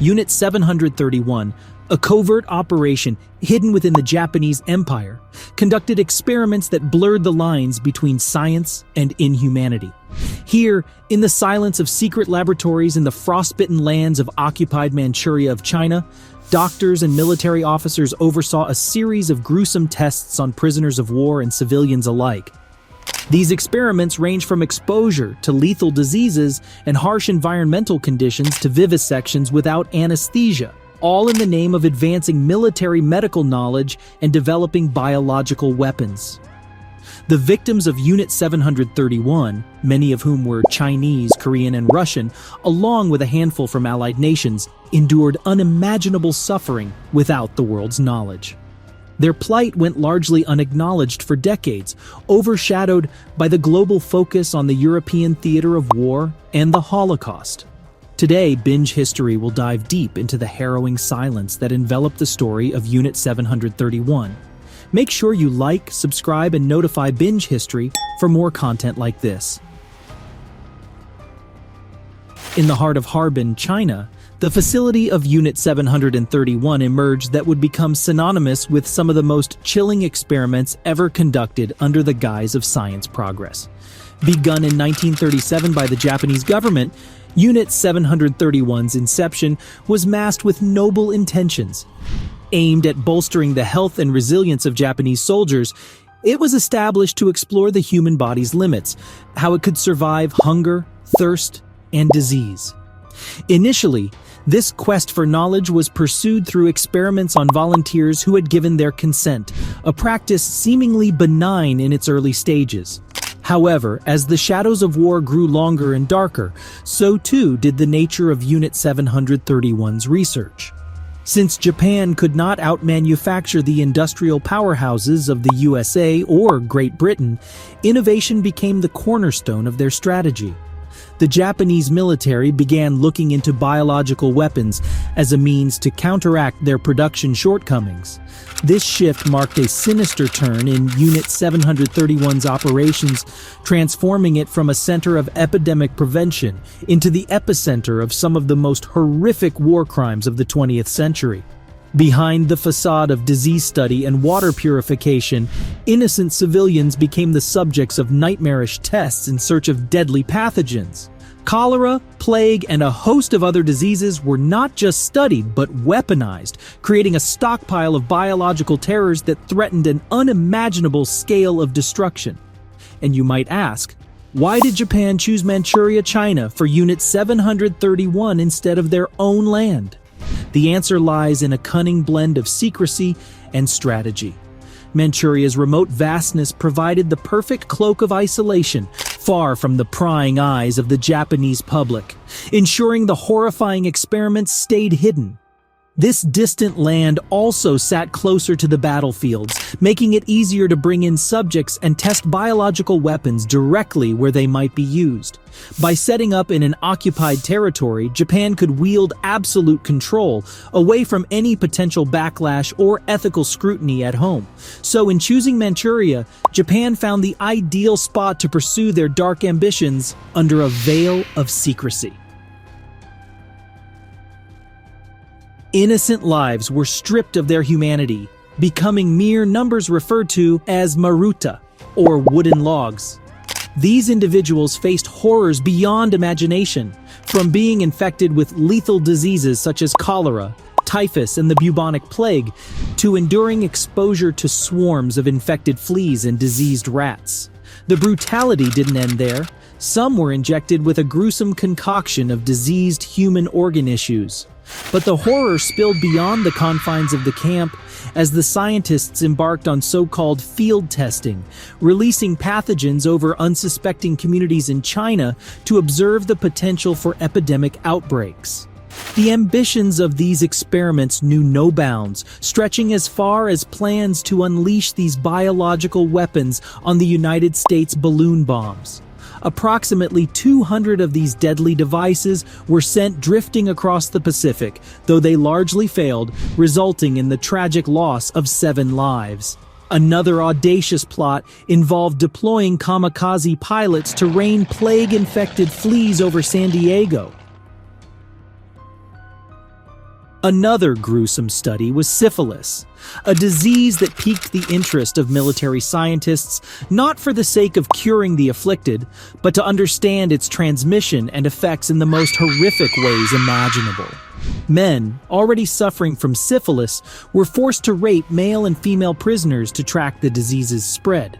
Unit 731, a covert operation hidden within the Japanese Empire, conducted experiments that blurred the lines between science and inhumanity. Here, in the silence of secret laboratories in the frostbitten lands of occupied Manchuria of China, doctors and military officers oversaw a series of gruesome tests on prisoners of war and civilians alike. These experiments range from exposure to lethal diseases and harsh environmental conditions to vivisections without anesthesia, all in the name of advancing military medical knowledge and developing biological weapons. The victims of Unit 731, many of whom were Chinese, Korean, and Russian, along with a handful from allied nations, endured unimaginable suffering without the world's knowledge. Their plight went largely unacknowledged for decades, overshadowed by the global focus on the European theater of war and the Holocaust. Today, Binge History will dive deep into the harrowing silence that enveloped the story of Unit 731. Make sure you like, subscribe, and notify Binge History for more content like this. In the heart of Harbin, China, the facility of Unit 731 emerged that would become synonymous with some of the most chilling experiments ever conducted under the guise of science progress. Begun in 1937 by the Japanese government, Unit 731's inception was masked with noble intentions. Aimed at bolstering the health and resilience of Japanese soldiers, it was established to explore the human body's limits, how it could survive hunger, thirst, and disease. Initially, this quest for knowledge was pursued through experiments on volunteers who had given their consent, a practice seemingly benign in its early stages. However, as the shadows of war grew longer and darker, so too did the nature of Unit 731's research. Since Japan could not outmanufacture the industrial powerhouses of the USA or Great Britain, innovation became the cornerstone of their strategy. The Japanese military began looking into biological weapons as a means to counteract their production shortcomings. This shift marked a sinister turn in Unit 731's operations, transforming it from a center of epidemic prevention into the epicenter of some of the most horrific war crimes of the 20th century. Behind the facade of disease study and water purification, innocent civilians became the subjects of nightmarish tests in search of deadly pathogens. Cholera, plague, and a host of other diseases were not just studied but weaponized, creating a stockpile of biological terrors that threatened an unimaginable scale of destruction. And you might ask, why did Japan choose Manchuria, China for Unit 731 instead of their own land? The answer lies in a cunning blend of secrecy and strategy. Manchuria's remote vastness provided the perfect cloak of isolation, far from the prying eyes of the Japanese public, ensuring the horrifying experiments stayed hidden. This distant land also sat closer to the battlefields, making it easier to bring in subjects and test biological weapons directly where they might be used. By setting up in an occupied territory, Japan could wield absolute control, away from any potential backlash or ethical scrutiny at home. So in choosing Manchuria, Japan found the ideal spot to pursue their dark ambitions under a veil of secrecy. Innocent lives were stripped of their humanity, becoming mere numbers referred to as maruta, or wooden logs. These individuals faced horrors beyond imagination, from being infected with lethal diseases such as cholera, typhus, and the bubonic plague, to enduring exposure to swarms of infected fleas and diseased rats. The brutality didn't end there. Some were injected with a gruesome concoction of diseased human organ issues. But the horror spilled beyond the confines of the camp as the scientists embarked on so-called field testing, releasing pathogens over unsuspecting communities in China to observe the potential for epidemic outbreaks. The ambitions of these experiments knew no bounds, stretching as far as plans to unleash these biological weapons on the United States balloon bombs. Approximately 200 of these deadly devices were sent drifting across the Pacific, though they largely failed, resulting in the tragic loss of 7 lives. Another audacious plot involved deploying kamikaze pilots to rain plague-infected fleas over San Diego. Another gruesome study was syphilis, a disease that piqued the interest of military scientists not for the sake of curing the afflicted, but to understand its transmission and effects in the most horrific ways imaginable. Men, already suffering from syphilis, were forced to rape male and female prisoners to track the disease's spread.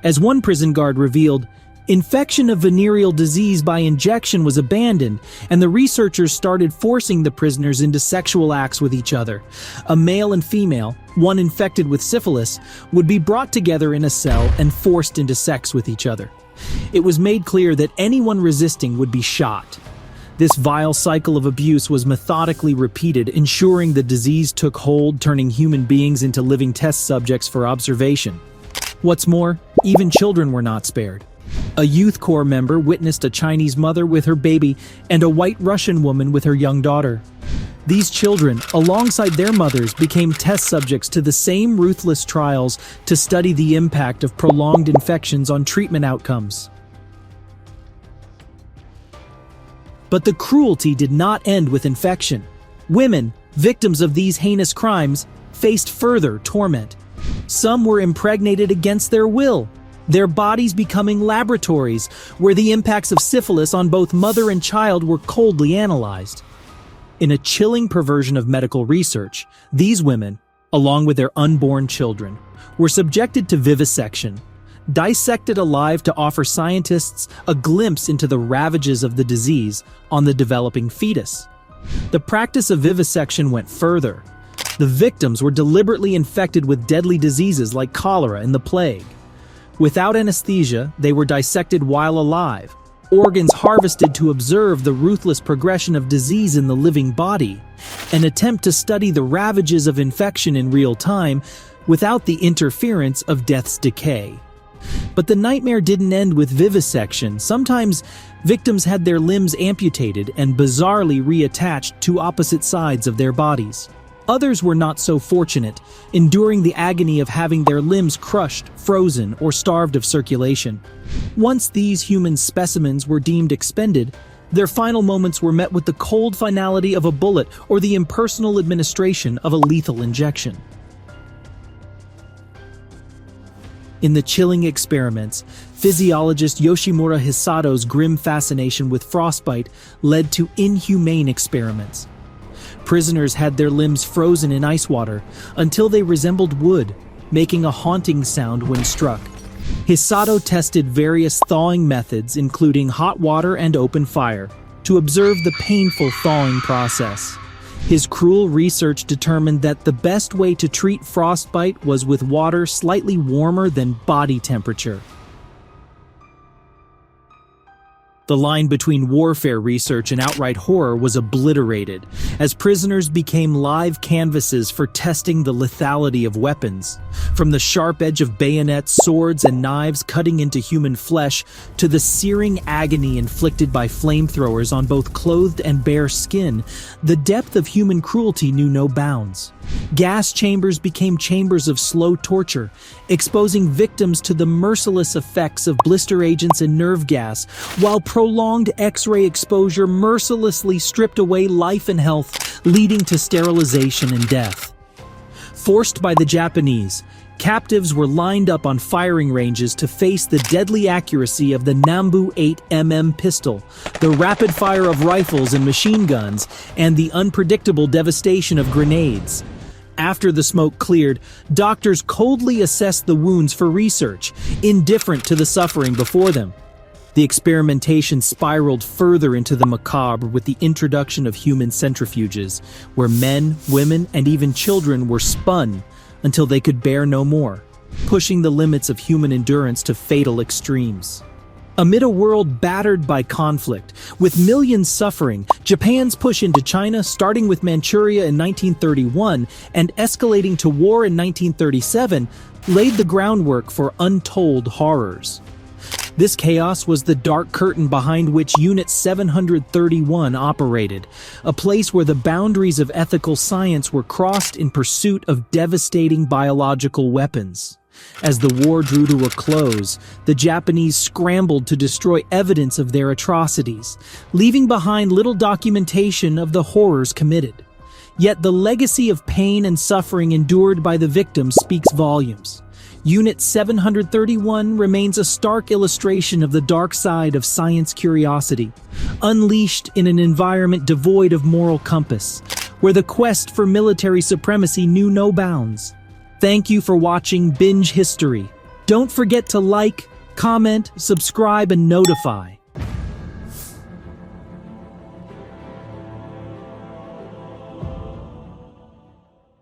As one prison guard revealed, infection of venereal disease by injection was abandoned, and the researchers started forcing the prisoners into sexual acts with each other. A male and female, one infected with syphilis, would be brought together in a cell and forced into sex with each other. It was made clear that anyone resisting would be shot. This vile cycle of abuse was methodically repeated, ensuring the disease took hold, turning human beings into living test subjects for observation. What's more, even children were not spared. A Youth Corps member witnessed a Chinese mother with her baby and a white Russian woman with her young daughter. These children, alongside their mothers, became test subjects to the same ruthless trials to study the impact of prolonged infections on treatment outcomes. But the cruelty did not end with infection. Women, victims of these heinous crimes, faced further torment. Some were impregnated against their will, their bodies becoming laboratories where the impacts of syphilis on both mother and child were coldly analyzed. In a chilling perversion of medical research, these women, along with their unborn children, were subjected to vivisection, dissected alive to offer scientists a glimpse into the ravages of the disease on the developing fetus. The practice of vivisection went further. The victims were deliberately infected with deadly diseases like cholera and the plague. Without anesthesia, they were dissected while alive, organs harvested to observe the ruthless progression of disease in the living body, an attempt to study the ravages of infection in real time without the interference of death's decay. But the nightmare didn't end with vivisection. Sometimes victims had their limbs amputated and bizarrely reattached to opposite sides of their bodies. Others were not so fortunate, enduring the agony of having their limbs crushed, frozen, or starved of circulation. Once these human specimens were deemed expended, their final moments were met with the cold finality of a bullet or the impersonal administration of a lethal injection. In the chilling experiments, physiologist Yoshimura Hisato's grim fascination with frostbite led to inhumane experiments. Prisoners had their limbs frozen in ice water until they resembled wood, making a haunting sound when struck. Hisato tested various thawing methods, including hot water and open fire, to observe the painful thawing process. His cruel research determined that the best way to treat frostbite was with water slightly warmer than body temperature. The line between warfare research and outright horror was obliterated, as prisoners became live canvases for testing the lethality of weapons. From the sharp edge of bayonets, swords, and knives cutting into human flesh, to the searing agony inflicted by flamethrowers on both clothed and bare skin, the depth of human cruelty knew no bounds. Gas chambers became chambers of slow torture, exposing victims to the merciless effects of blister agents and nerve gas, while prolonged X-ray exposure mercilessly stripped away life and health, leading to sterilization and death. Forced by the Japanese, captives were lined up on firing ranges to face the deadly accuracy of the Nambu 8mm pistol, the rapid fire of rifles and machine guns, and the unpredictable devastation of grenades. After the smoke cleared, doctors coldly assessed the wounds for research, indifferent to the suffering before them. The experimentation spiraled further into the macabre with the introduction of human centrifuges, where men, women, and even children were spun until they could bear no more, pushing the limits of human endurance to fatal extremes. Amid a world battered by conflict, with millions suffering, Japan's push into China, starting with Manchuria in 1931 and escalating to war in 1937, laid the groundwork for untold horrors. This chaos was the dark curtain behind which Unit 731 operated, a place where the boundaries of ethical science were crossed in pursuit of devastating biological weapons. As the war drew to a close, the Japanese scrambled to destroy evidence of their atrocities, leaving behind little documentation of the horrors committed. Yet the legacy of pain and suffering endured by the victims speaks volumes. Unit 731 remains a stark illustration of the dark side of science curiosity, unleashed in an environment devoid of moral compass, where the quest for military supremacy knew no bounds. Thank you for watching Binge History. Don't forget to like, comment, subscribe, and notify.